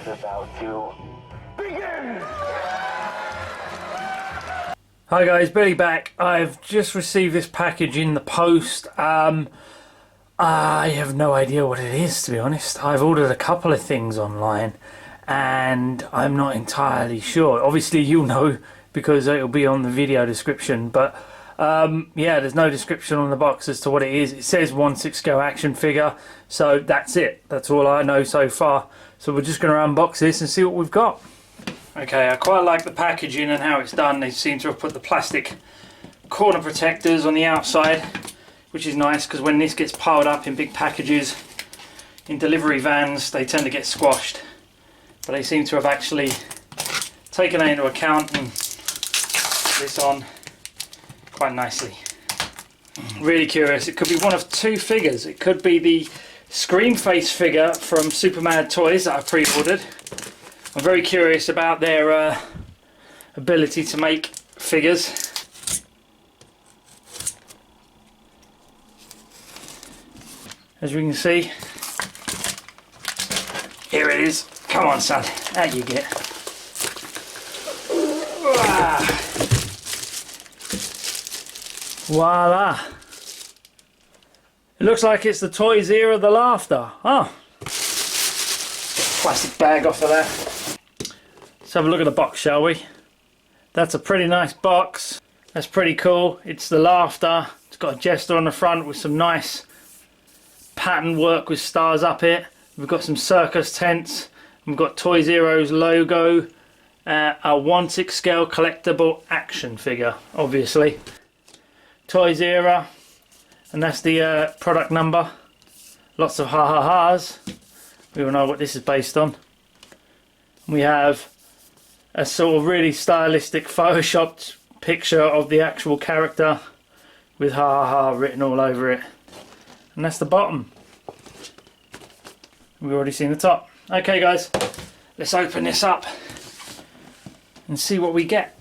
is about to begin! Hi guys, Billy back. I've just received this package in the post. I have no idea what it is, to be honest. I've ordered a couple of things online and I'm not entirely sure. Obviously you'll know because it'll be on the video description, but yeah, there's no description on the box as to what it is. It says 1/6 scale action figure, so that's it. That's all I know so far. So we're just going to unbox this and see what we've got. Okay, I quite like the packaging and how it's done. They seem to have put the plastic corner protectors on the outside, which is nice because when this gets piled up in big packages in delivery vans, they tend to get squashed. But they seem to have actually taken that into account and put this on quite nicely. Really curious. It could be one of two figures. It could be the Scream Face figure from Superman Toys that I've pre-ordered. I'm very curious about their ability to make figures. As we can see, here it is. Come on, son. Out you get. Voila. It looks like it's the Toys era, the laughter. Oh. Plastic bag off of that. Let's have a look at the box, shall we? That's a pretty nice box. That's pretty cool. It's the laughter. It's got a jester on the front with some nice pattern work with stars up it. We've got some circus tents. We've got Toys Heroes logo. A 1/6 scale collectible action figure, obviously. Toys era. And that's the product number. Lots of ha-ha-has. We all know what this is based on. We have a sort of really stylistic photoshopped picture of the actual character with ha-ha-ha written all over it. And that's the bottom. We've already seen the top. Okay guys, let's open this up and see what we get.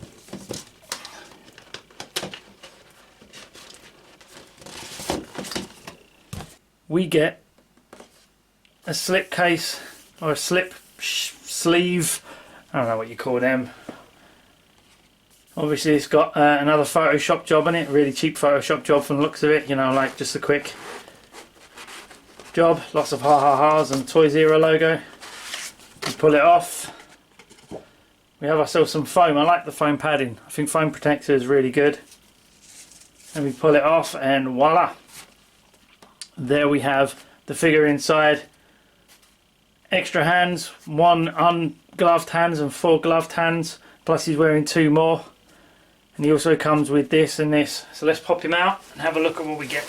We get a slip case or a slip sleeve, I don't know what you call them. Obviously it's got another Photoshop job on it, really cheap Photoshop job from the looks of it, you know, like just a quick job. Lots of ha-ha-has and Toys Era logo. We pull it off. We have ourselves some foam. I like the foam padding. I think foam protector is really good. And we pull it off and voila. There we have the figure inside. Extra hands, 1 ungloved hands and 4 gloved hands, plus he's wearing 2 more. And he also comes with this and this. So let's pop him out and have a look at what we get.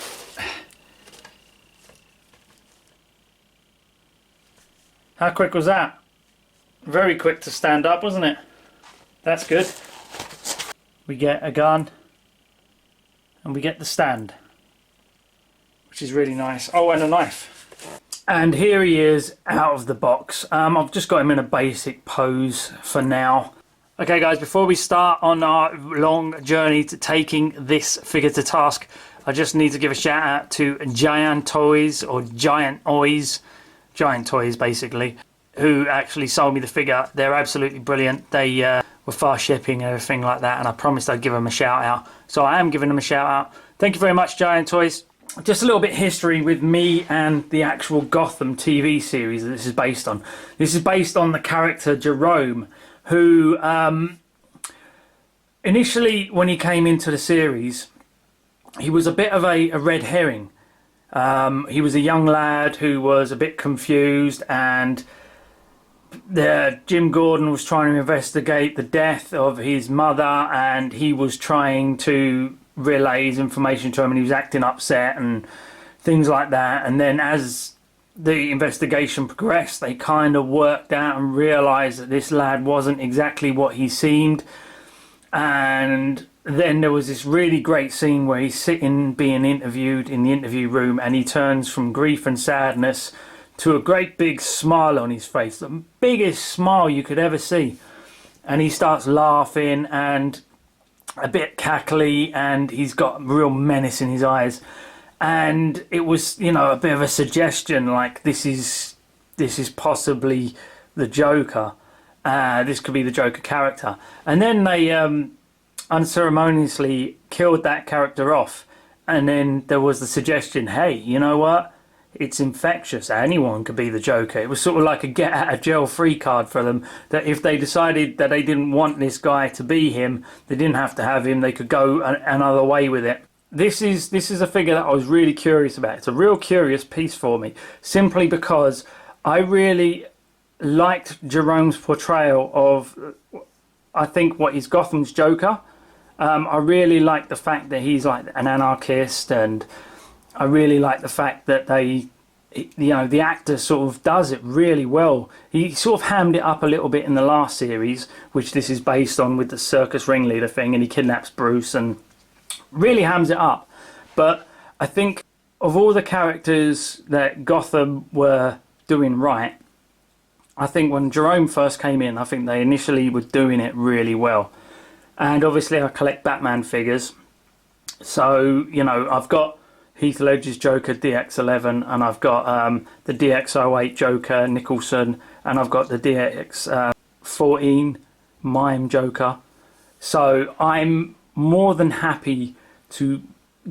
How quick was that? Very quick to stand up, wasn't it? That's good. We get a gun and we get the stand, which is really nice. Oh, and a knife. And here he is out of the box. I've just got him in a basic pose for now. Okay guys, before we start on our long journey to taking this figure to task, I just need to give a shout out to Giant Toys, or Giant Toys basically, who actually sold me the figure. They're absolutely brilliant. They were fast shipping and everything like that, and I promised I'd give them a shout out. So I am giving them a shout out. Thank you very much, Giant Toys. Just a little bit of history with me and the actual Gotham TV series that this is based on. This is based on the character Jerome, who initially when he came into the series, he was a bit of a red herring. He was a young lad who was a bit confused, and Jim Gordon was trying to investigate the death of his mother, and he was trying to relay his information to him, and he was acting upset and things like that. And then as the investigation progressed, they kind of worked out and realised that this lad wasn't exactly what he seemed. And then there was this really great scene where he's sitting being interviewed in the interview room, and he turns from grief and sadness to a great big smile on his face, the biggest smile you could ever see. And he starts laughing and a bit cackly, and he's got real menace in his eyes. And it was, you know, a bit of a suggestion, like this is possibly the Joker. This could be the Joker character. And then they unceremoniously killed that character off. And then there was the suggestion, hey, you know what? It's infectious. Anyone could be the Joker. It was sort of like a get out of jail free card for them, that if they decided that they didn't want this guy to be him, they didn't have to have him. They could go another way with it. This is a figure that I was really curious about. It's a real curious piece for me, simply because I really liked Jerome's portrayal of, I think, what is Gotham's Joker. I really like the fact that he's like an anarchist, and I really like the fact that they, you know, the actor sort of does it really well. He sort of hammed it up a little bit in the last series, which this is based on, with the circus ringleader thing, and he kidnaps Bruce and really hams it up. But I think of all the characters that Gotham were doing right, I think when Jerome first came in, I think they initially were doing it really well. And obviously I collect Batman figures, so you know, I've got Heath Ledger's Joker DX11, and I've got the DX08 Joker Nicholson, and I've got the DX14 Mime Joker. So I'm more than happy to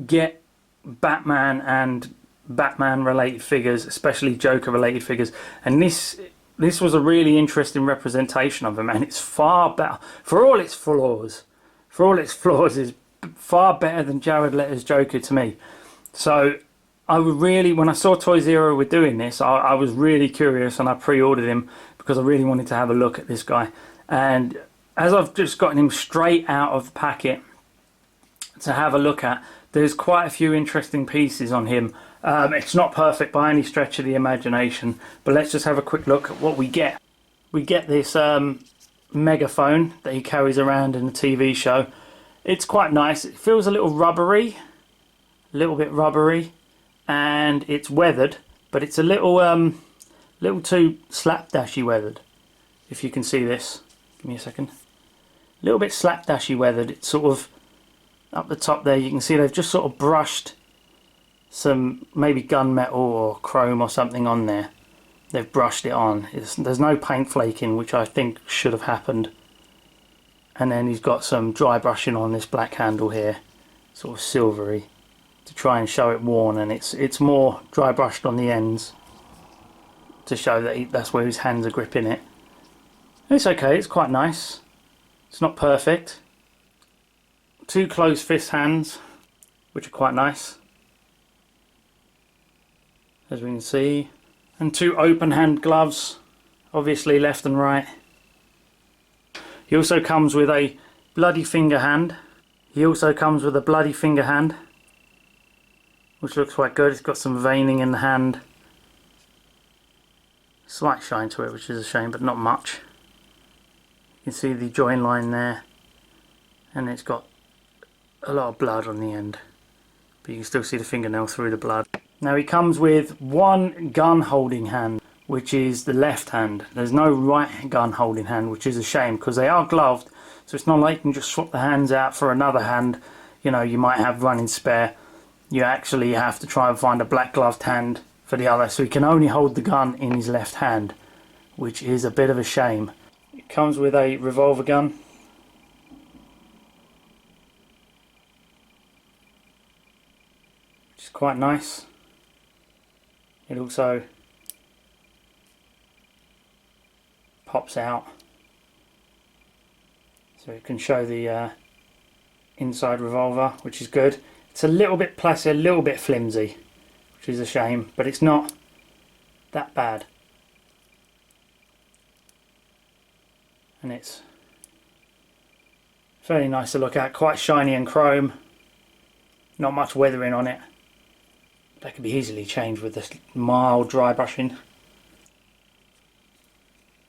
get Batman and Batman related figures, especially Joker related figures, and this was a really interesting representation of him, and it's far better, for all its flaws, is far better than Jared Leto's Joker to me. So I would really, when I saw Toy Zero were doing this, I was really curious, and I pre-ordered him because I really wanted to have a look at this guy. And as I've just gotten him straight out of the packet to have a look at, there's quite a few interesting pieces on him. It's not perfect by any stretch of the imagination, but let's just have a quick look at what we get. We get this megaphone that he carries around in the TV show. It's quite nice. It feels a little rubbery, and it's weathered, but it's a little too slapdashy weathered. If you can see this, give me a second. A little bit slapdashy weathered. It's sort of up the top there. You can see they've just sort of brushed some maybe gunmetal or chrome or something on there. They've brushed it on. There's no paint flaking, which I think should have happened. And then he's got some dry brushing on this black handle here, sort of silvery, to try and show it worn, and it's more dry brushed on the ends to show that that's where his hands are gripping it. It's okay, it's quite nice. It's not perfect. Two closed fist hands, which are quite nice, as we can see, and two open hand gloves, obviously left and right. He also comes with a bloody finger hand. Which looks quite good. It's got some veining in the hand. Slight shine to it, which is a shame, but not much. You can see the join line there, and it's got a lot of blood on the end, but you can still see the fingernail through the blood. Now he comes with one gun holding hand, which is the left hand. There's no right gun holding hand, which is a shame, because they are gloved, so it's not like you can just swap the hands out for another hand, you know, you might have running spare. You actually have to try and find a black gloved hand for the other, so he can only hold the gun in his left hand, which is a bit of a shame. It comes with a revolver gun, which is quite nice. It also pops out, so it can show the inside revolver, which is good. It's a little bit plastic, a little bit flimsy, which is a shame, but it's not that bad. And it's very nice to look at, quite shiny and chrome, not much weathering on it. That could be easily changed with this mild dry brushing.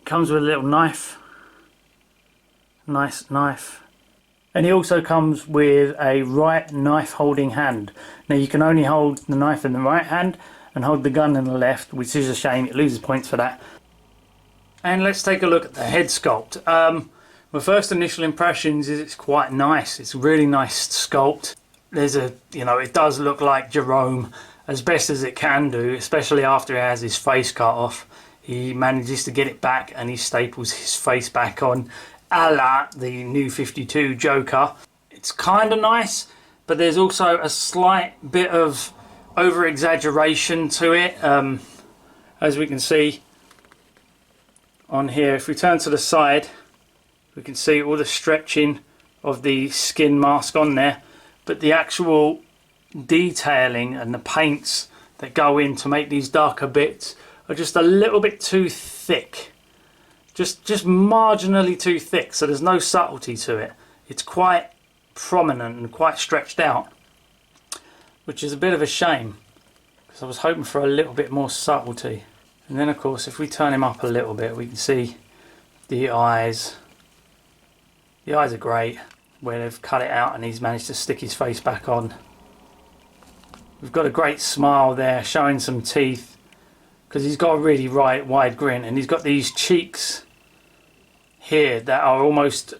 Comes with a little knife, nice knife. And he also comes with a right knife holding hand. Now you can only hold the knife in the right hand and hold the gun in the left, which is a shame. It loses points for that. And let's take a look at the head sculpt. My first initial impressions is it's quite nice. It's a really nice sculpt. There's a, you know, it does look like Jerome as best as it can do, especially after he has his face cut off. he manages to get it back and he staples his face back on, a la the New 52 Joker. It's kind of nice, but there's also a slight bit of over exaggeration to it, as we can see on here. If we turn to the side, we can see all the stretching of the skin mask on there, but the actual detailing and the paints that go in to make these darker bits are just a little bit too thick, just marginally too thick, so there's no subtlety to it. It's quite prominent and quite stretched out, which is a bit of a shame because I was hoping for a little bit more subtlety. And then of course if we turn him up a little bit, we can see the eyes. The eyes are great where they've cut it out and he's managed to stick his face back on. We've got a great smile there, showing some teeth, because he's got a really wide grin, and he's got these cheeks here that are almost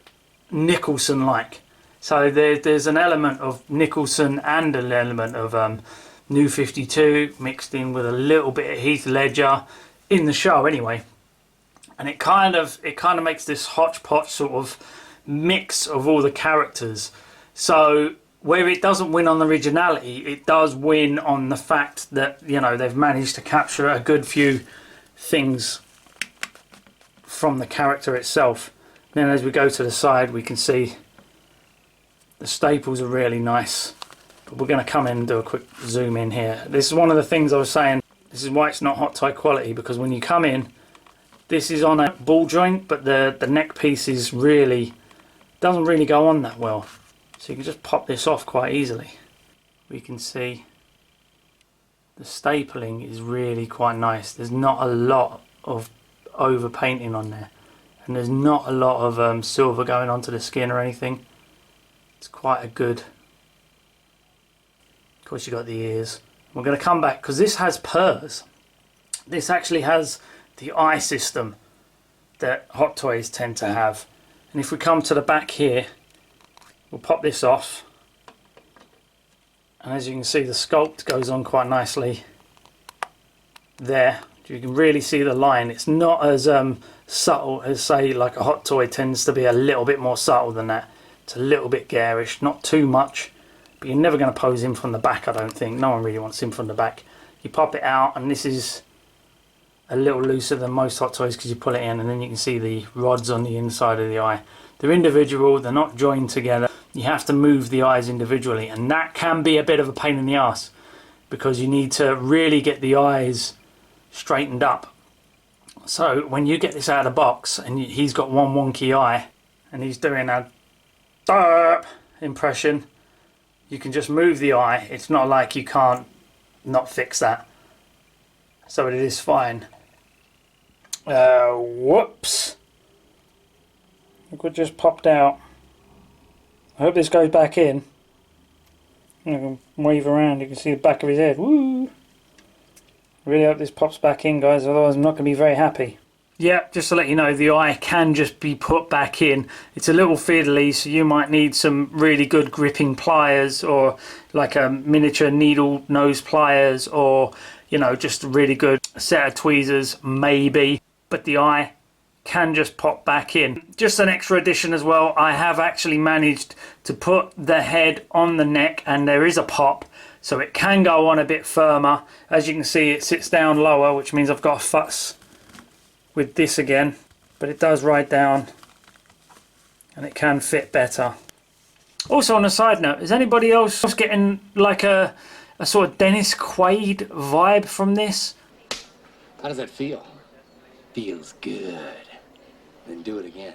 Nicholson-like. So there's an element of Nicholson and an element of New 52 mixed in with a little bit of Heath Ledger in the show anyway, and it kind of makes this hodgepodge sort of mix of all the characters. So where it doesn't win on originality, it does win on the fact that, you know, they've managed to capture a good few things from the character itself. Then as we go to the side, we can see the staples are really nice. But we're going to come in and do a quick zoom in here. This is one of the things I was saying, this is why it's not hot tie quality, because when you come in, this is on a ball joint, but the neck piece is really, doesn't really go on that well. So you can just pop this off quite easily. We can see the stapling is really quite nice. There's not a lot of over painting on there, and there's not a lot of silver going onto the skin or anything. It's quite a good. Of course you got the ears. We're going to come back because this has purrs. This actually has the eye system that Hot Toys tend to have. And if we come to the back here, we'll pop this off, and as you can see, the sculpt goes on quite nicely there. You can really see the line. It's not as subtle as, say, like a Hot Toy tends to be a little bit more subtle than that. It's a little bit garish, not too much, but you're never going to pose him from the back, I don't think. No one really wants him from the back. You pop it out, and this is a little looser than most Hot Toys because you pull it in, and then you can see the rods on the inside of the eye. They're individual, they're not joined together. You have to move the eyes individually, and that can be a bit of a pain in the ass because you need to really get the eyes straightened up. So when you get this out of the box and he's got one wonky eye and he's doing a derp impression, you can just move the eye. It's not like you can't not fix that. So it is fine. Whoops. Look what just popped out. I hope this goes back in. I can wave around, you can see the back of his head. Woo! I really hope this pops back in, guys, otherwise I'm not going to be very happy. Yeah, just to let you know, the eye can just be put back in. It's a little fiddly, so you might need some really good gripping pliers, or like a miniature needle nose pliers, or, you know, just a really good set of tweezers, maybe. But the eye can just pop back in. Just an extra addition as well, I have actually managed to put the head on the neck, and there is a pop, so it can go on a bit firmer. As you can see, it sits down lower, which means I've got a fuss with this again, but it does ride down and it can fit better. Also, on a side note, is anybody else getting like a sort of Dennis Quaid vibe from this? How does that feel? Feels good. Then do it again.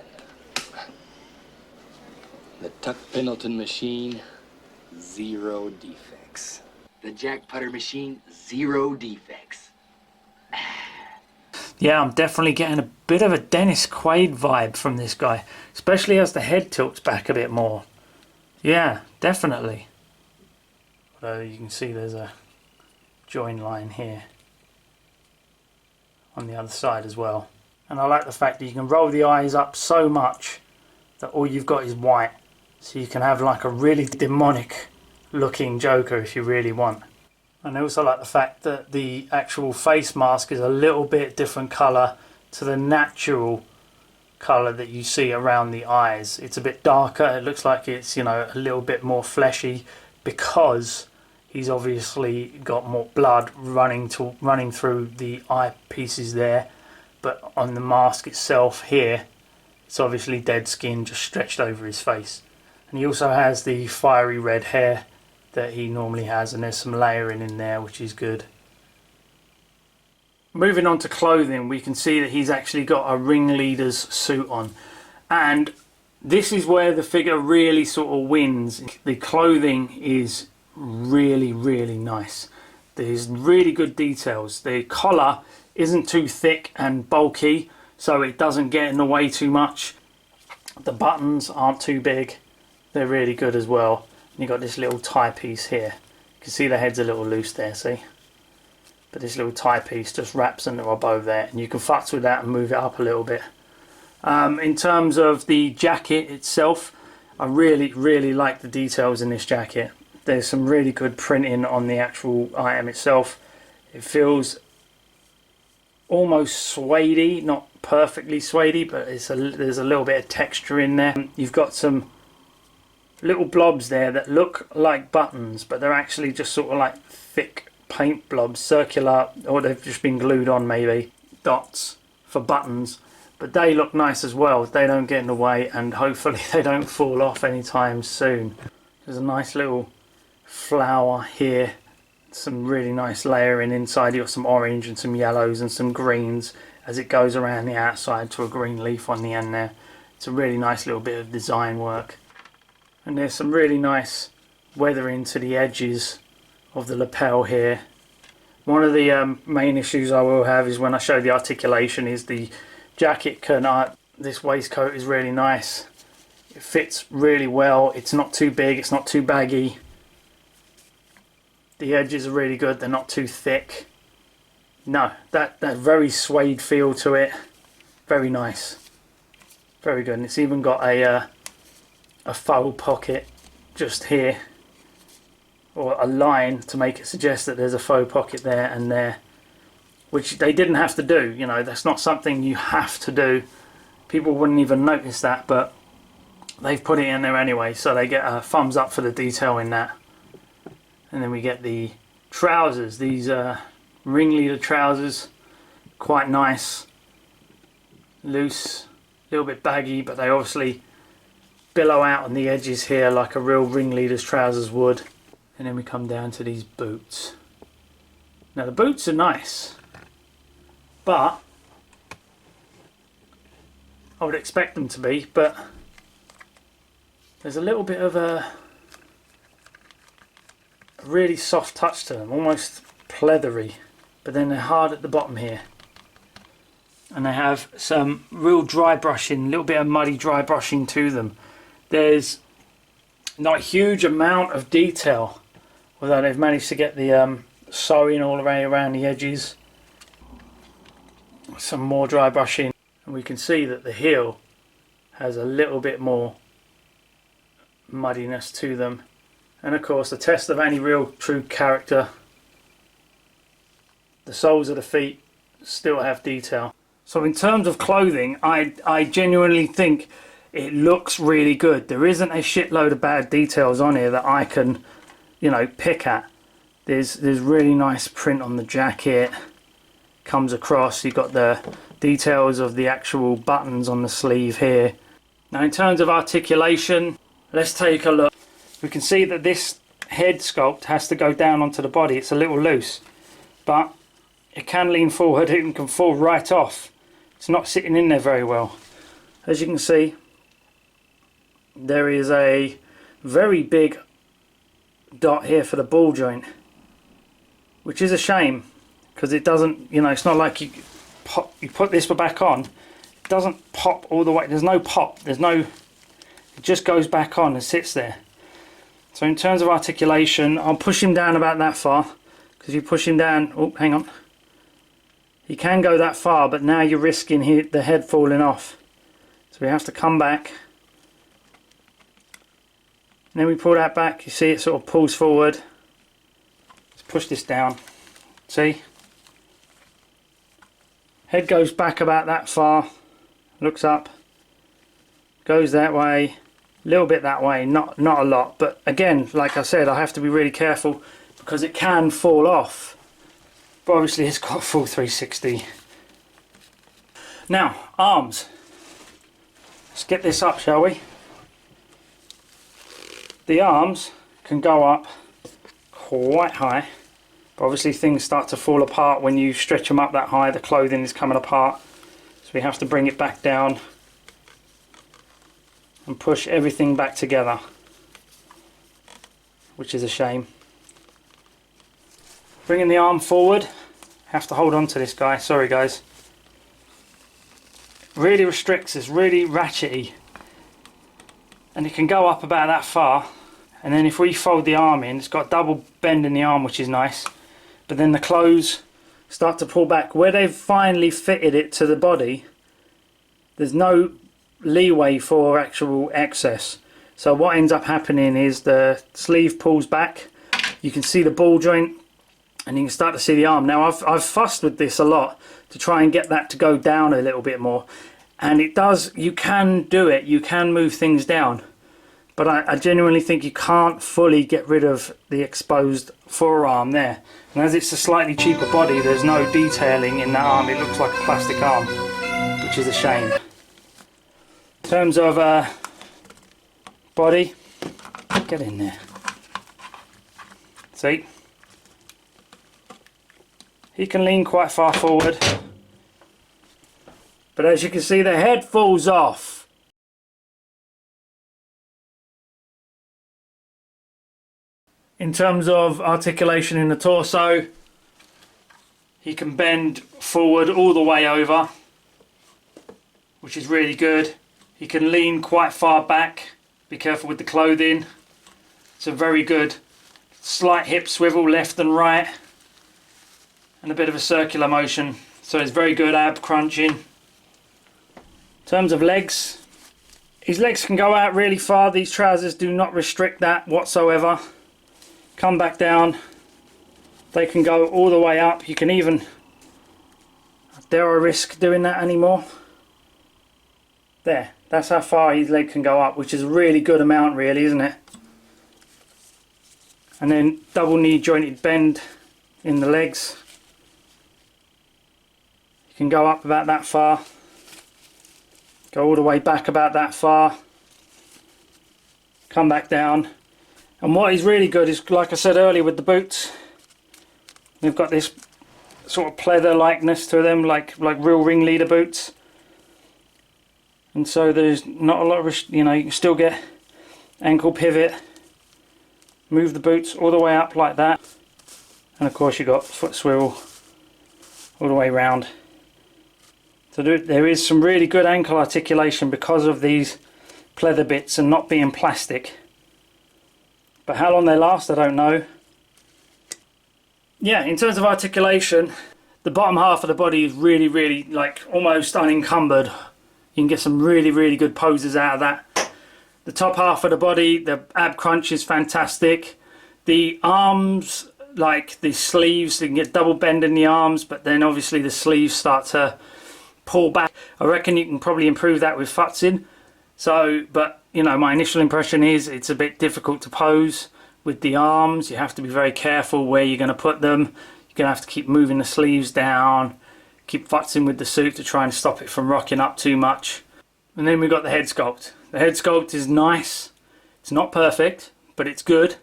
The Tuck Pendleton machine, 0 defects. The Jack Putter machine, 0 defects. Yeah, I'm definitely getting a bit of a Dennis Quaid vibe from this guy, especially as the head tilts back a bit more. Yeah, definitely. Although you can see there's a join line here on the other side as well. And I like the fact that you can roll the eyes up so much that all you've got is white. So you can have like a really demonic looking Joker if you really want. And I also like the fact that the actual face mask is a little bit different colour to the natural colour that you see around the eyes. It's a bit darker. It looks like it's, you know, a little bit more fleshy because he's obviously got more blood running through the eye pieces there. But on the mask itself here, it's obviously dead skin just stretched over his face. And he also has the fiery red hair that he normally has, and there's some layering in there, which is good. Moving on to clothing, we can see that he's actually got a ringleader's suit on, and this is where the figure really sort of wins. The clothing is really, really nice. There's really good details. The collar isn't too thick and bulky, so it doesn't get in the way too much. The buttons aren't too big. They're really good as well. And you've got this little tie piece here. You can see the head's a little loose there, see? But this little tie piece just wraps under a bow there, and you can futz with that and move it up a little bit. In terms of the jacket itself, I really, really like the details in this jacket. There's some really good printing on the actual item itself. It feels almost suede-y, not perfectly suede-y, but there's a little bit of texture in there. You've got some little blobs there that look like buttons, but they're actually just sort of like thick paint blobs, circular, or they've just been glued on maybe, dots for buttons. But they look nice as well. They don't get in the way, and hopefully they don't fall off anytime soon. There's a nice little flower here, some really nice layering inside. You've got some orange and some yellows and some greens as it goes around the outside to a green leaf on the end there. It's a really nice little bit of design work. And there's some really nice weathering to the edges of the lapel here. One of the main issues I will have is when I show the articulation is the jacket this waistcoat is really nice. It fits really well. It's not too big, it's not too baggy. The edges are really good, they're not too thick. No, that very suede feel to it. Very nice. Very good. And it's even got a faux pocket just here, or a line to make it suggest that there's a faux pocket there and there, which they didn't have to do. You know, that's not something you have to do. People wouldn't even notice that, but they've put it in there anyway, so they get a thumbs up for the detail in that. And then we get the trousers, these ringleader trousers, quite nice, loose, a little bit baggy, but they obviously billow out on the edges here like a real ringleader's trousers would. And then we come down to these boots. Now the boots are nice, but I would expect them to be, but there's a little bit of a really soft touch to them, almost pleathery, but then they're hard at the bottom here. And they have some real dry brushing, a little bit of muddy dry brushing to them. There's not a huge amount of detail, although they've managed to get the sewing all around the edges. Some more dry brushing, and we can see that the heel has a little bit more muddiness to them. And of course, the test of any real true character, the soles of the feet still have detail. So in terms of clothing, I genuinely think it looks really good. There isn't a shitload of bad details on here that I can, you know, pick at. There's really nice print on the jacket, comes across. You've got the details of the actual buttons on the sleeve here. Now in terms of articulation, let's take a look. We can see that this head sculpt has to go down onto the body. It's a little loose, but it can lean forward, it can fall right off. It's not sitting in there very well. As you can see, there is a very big dot here for the ball joint, which is a shame, because it doesn't, you know, it's not like you put this back on, it doesn't pop all the way. There's no pop, it just goes back on and sits there. So in terms of articulation, I'll push him down about that far, because you push him down, oh hang on, he can go that far, but now you're risking the head falling off. So we have to come back, and then we pull that back. You see it sort of pulls forward. It's push this down. See? Head goes back about that far, looks up, goes that way, a little bit that way, not a lot, but again, like I said, I have to be really careful because it can fall off. But obviously it's got a full 360. Now, arms. Let's get this up, shall we? The arms can go up quite high. Obviously things start to fall apart when you stretch them up that high. The clothing is coming apart, so we have to bring it back down and push everything back together, which is a shame. Bringing the arm forward, have to hold on to this guy, sorry guys. Really restricts, it's really ratchety, and it can go up about that far. And then if we fold the arm in, it's got double bend in the arm, which is nice. But then the clothes start to pull back. Where they've finally fitted it to the body, there's no leeway for actual excess. So what ends up happening is the sleeve pulls back. You can see the ball joint and you can start to see the arm. Now I've fussed with this a lot to try and get that to go down a little bit more. And it does, you can do it, you can move things down. But I genuinely think you can't fully get rid of the exposed forearm there. And as it's a slightly cheaper body, there's no detailing in that arm. It looks like a plastic arm, which is a shame. In terms of body, get in there. See? He can lean quite far forward. But as you can see, the head falls off. In terms of articulation in the torso, he can bend forward all the way over, which is really good. He can lean quite far back, be careful with the clothing. It's a very good slight hip swivel left and right, and a bit of a circular motion. So it's very good ab crunching. In terms of legs, his legs can go out really far. These trousers do not restrict that whatsoever. Come back down, they can go all the way up. You can even, dare I risk doing that anymore? There, that's how far his leg can go up, which is a really good amount really, isn't it? And then double knee jointed bend in the legs. You can go up about that far, go all the way back about that far, come back down. And what is really good is, like I said earlier with the boots, they've got this sort of pleather likeness to them, like real ringleader boots. And so there's not a lot of, you know, you can still get ankle pivot, move the boots all the way up like that. And of course you've got foot swivel all the way around. So there is some really good ankle articulation because of these pleather bits and not being plastic. But how long they last, I don't know. Yeah, in terms of articulation, the bottom half of the body is really like almost unencumbered. You can get some really good poses out of that. The top half of the body, the ab crunch is fantastic. The arms, like the sleeves, you can get double bend in the arms, but then obviously the sleeves start to pull back. I reckon you can probably improve that with futzing. So, but you know, my initial impression is it's a bit difficult to pose with the arms. You have to be very careful where you're going to put them. You're going to have to keep moving the sleeves down, keep futzing with the suit to try and stop it from rocking up too much. And then we've got the head sculpt. The head sculpt is nice. It's not perfect, but it's good.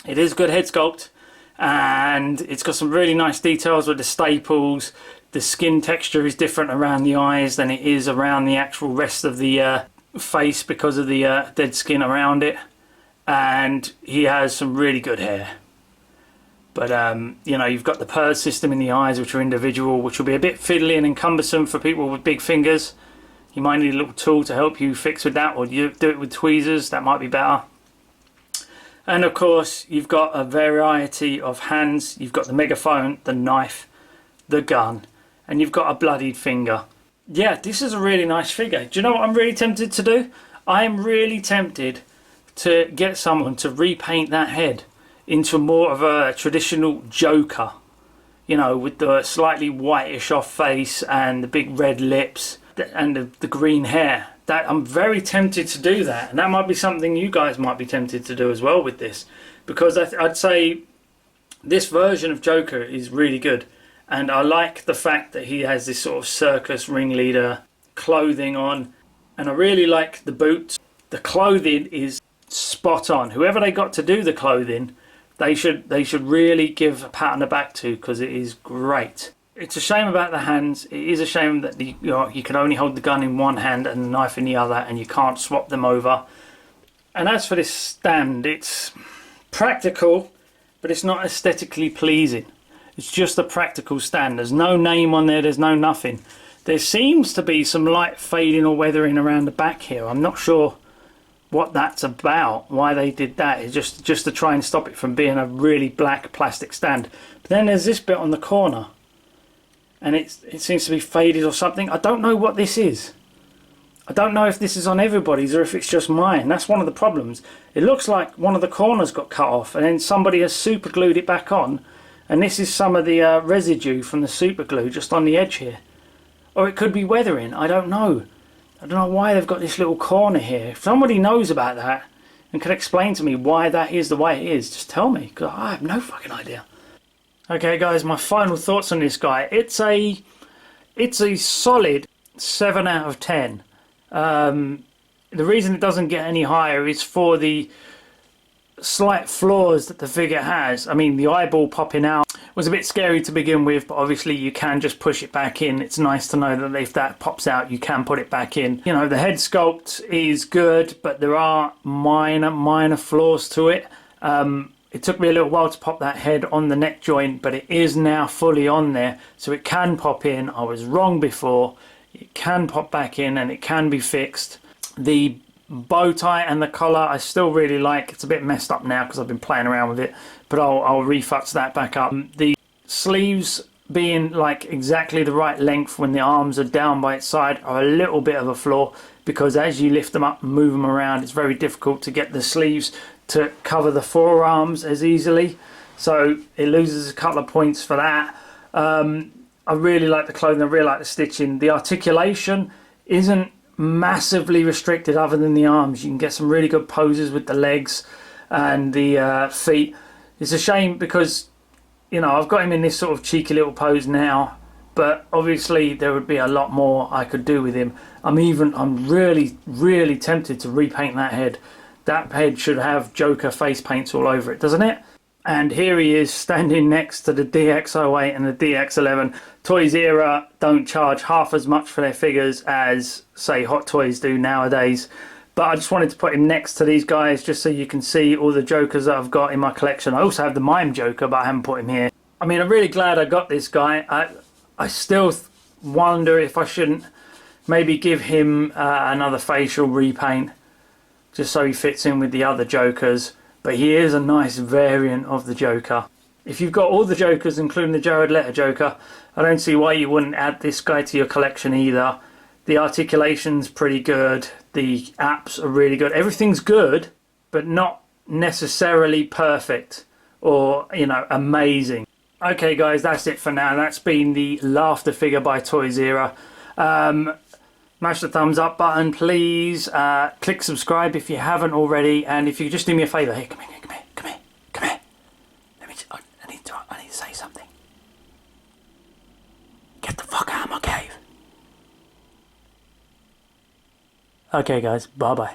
It is good head sculpt, and it's got some really nice details with the staples. The skin texture is different around the eyes than it is around the actual rest of the face because of the dead skin around it. And he has some really good hair. But you know, you've got the purse system in the eyes, which are individual, which will be a bit fiddly and cumbersome for people with big fingers. You might need a little tool to help you fix with that, or you do it with tweezers, that might be better. And of course you've got a variety of hands. You've got the megaphone, the knife, the gun, and you've got a bloodied finger. Yeah, this is a really nice figure. Do you know what I'm really tempted to do? I am really tempted to get someone to repaint that head. into more of a traditional Joker, you know, with the slightly whitish off face and the big red lips and the green hair. That I'm very tempted to do that, and that might be something you guys might be tempted to do as well with this, because I'd say this version of Joker is really good, and I like the fact that he has this sort of circus ringleader clothing on, and I really like the boots. The clothing is spot on. Whoever they got to do the clothing, they should really give a pat on the back to, because it is great. It's a shame about the hands. It is a shame that you can only hold the gun in one hand and the knife in the other, and you can't swap them over. And as for this stand, it's practical, but it's not aesthetically pleasing. It's just a practical stand. There's no name on there, there's no nothing. There seems to be some light fading or weathering around the back here. I'm not sure what that's about, why they did that. It's just to try and stop it from being a really black plastic stand. But then there's this bit on the corner, and it seems to be faded or something. I don't know what this is. I don't know if this is on everybody's or if it's just mine. That's one of the problems. It looks like one of the corners got cut off and then somebody has super glued it back on, and this is some of the residue from the super glue just on the edge here. Or it could be weathering. I don't know. I don't know why they've got this little corner here. If somebody knows about that and can explain to me why that is the way it is, just tell me, because I have no fucking idea. Okay guys, my final thoughts on this guy. It's a solid 7 out of 10. The reason it doesn't get any higher is for the slight flaws that the figure has. I mean, the eyeball popping out was a bit scary to begin with, but obviously you can just push it back in. It's nice to know that if that pops out, you can put it back in. You know, the head sculpt is good, but there are minor flaws to it. It took me a little while to pop that head on the neck joint, but it is now fully on there, so it can pop in. I was wrong before. It can pop back in and it can be fixed. The bow tie and the collar I still really like. It's a bit messed up now because I've been playing around with it, but I'll refux that back up. The sleeves being like exactly the right length when the arms are down by its side are a little bit of a flaw, because as you lift them up and move them around, it's very difficult to get the sleeves to cover the forearms as easily, so it loses a couple of points for that. I really like the clothing, I really like the stitching. The articulation isn't massively restricted other than the arms. You can get some really good poses with the legs and the feet. It's a shame because, you know, I've got him in this sort of cheeky little pose now, but obviously there would be a lot more I could do with him. I'm really tempted to repaint that head. That head should have Joker face paints all over it, doesn't it? And here he is standing next to the DX08 and the DX11. Toys Era don't charge half as much for their figures as, say, Hot Toys do nowadays. But I just wanted to put him next to these guys just so you can see all the Jokers that I've got in my collection. I also have the Mime Joker, but I haven't put him here. I mean, I'm really glad I got this guy. I still wonder if I shouldn't maybe give him another facial repaint, just so he fits in with the other Jokers. But he is a nice variant of the Joker. If you've got all the Jokers, including the Jared Leto Joker, I don't see why you wouldn't add this guy to your collection either. The articulation's pretty good. The apps are really good. Everything's good, but not necessarily perfect or, you know, amazing. Okay guys, that's it for now. That's been the Laughter figure by Toys Era. Smash the thumbs up button, please. Click subscribe if you haven't already. And if you could just do me a favour. Here, come here. I need to say something. Get the fuck out of my cave. Okay guys, bye bye.